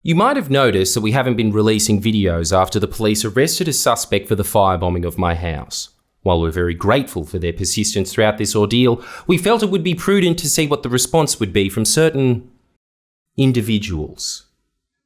You might have noticed that we haven't been releasing videos after the police arrested a suspect for the firebombing of my house. While we're very grateful for their persistence throughout this ordeal, we felt it would be prudent to see what the response would be from certain individuals.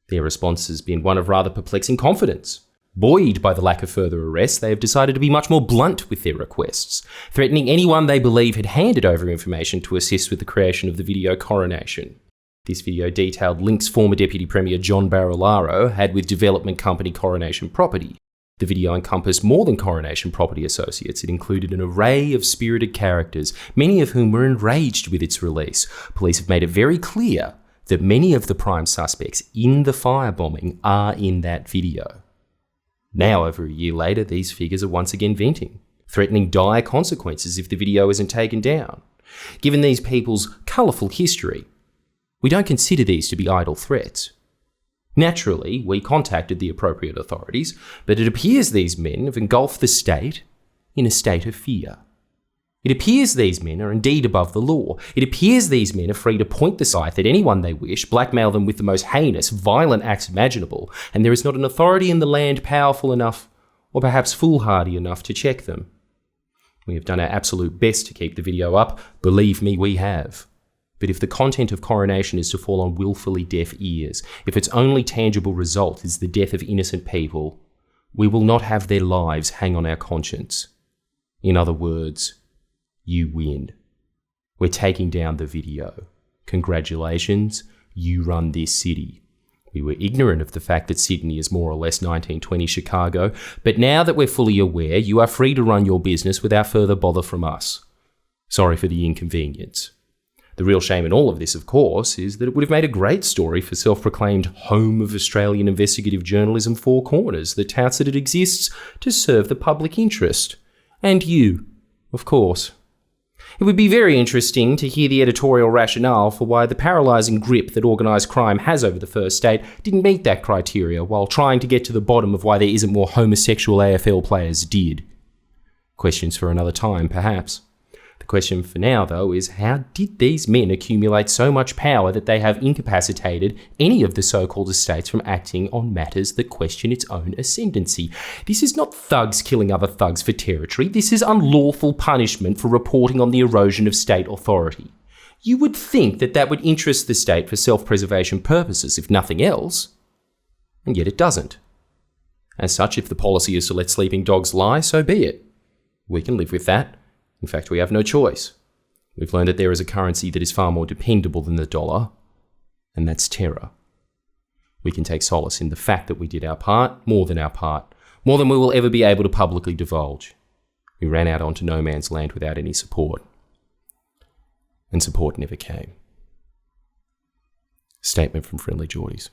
Their response has been one of rather perplexing confidence. Buoyed by the lack of further arrests, they have decided to be much more blunt with their requests, threatening anyone they believe had handed over information to assist with the creation of the video Coronation. This video detailed links former Deputy Premier John Barilaro had with development company Coronation Property. The video encompassed more than Coronation Property associates. It included an array of spirited characters, many of whom were enraged with its release. Police have made it very clear that many of the prime suspects in the firebombing are in that video. Now, over a year later, these figures are once again venting, threatening dire consequences if the video isn't taken down. Given these people's colourful history, we don't consider these to be idle threats. Naturally, we contacted the appropriate authorities, but it appears these men have engulfed the state in a state of fear. It appears these men are indeed above the law. It appears these men are free to point the scythe at anyone they wish, blackmail them with the most heinous, violent acts imaginable, and there is not an authority in the land powerful enough, or perhaps foolhardy enough, to check them. We have done our absolute best to keep the video up. Believe me, we have. But if the content of Coronation is to fall on willfully deaf ears, if its only tangible result is the death of innocent people, we will not have their lives hang on our conscience. In other words, you win. We're taking down the video. Congratulations, you run this city. We were ignorant of the fact that Sydney is more or less 1920 Chicago, but now that we're fully aware, you are free to run your business without further bother from us. Sorry for the inconvenience. The real shame in all of this, of course, is that it would have made a great story for self-proclaimed home of Australian investigative journalism Four Corners that touts that it exists to serve the public interest. And you, of course. It would be very interesting to hear the editorial rationale for why the paralysing grip that organised crime has over the First State didn't meet that criteria, while trying to get to the bottom of why there isn't more homosexual AFL players did. Questions for another time, perhaps. The question for now, though, is how did these men accumulate so much power that they have incapacitated any of the so-called estates from acting on matters that question its own ascendancy? This is not thugs killing other thugs for territory. This is unlawful punishment for reporting on the erosion of state authority. You would think that that would interest the state for self-preservation purposes, if nothing else, and yet it doesn't. As such, if the policy is to let sleeping dogs lie, so be it. We can live with that. In fact, we have no choice. We've learned that there is a currency that is far more dependable than the dollar, and that's terror. We can take solace in the fact that we did our part, more than we will ever be able to publicly divulge. We ran out onto no man's land without any support. And support never came. Statement from Friendly Jordies.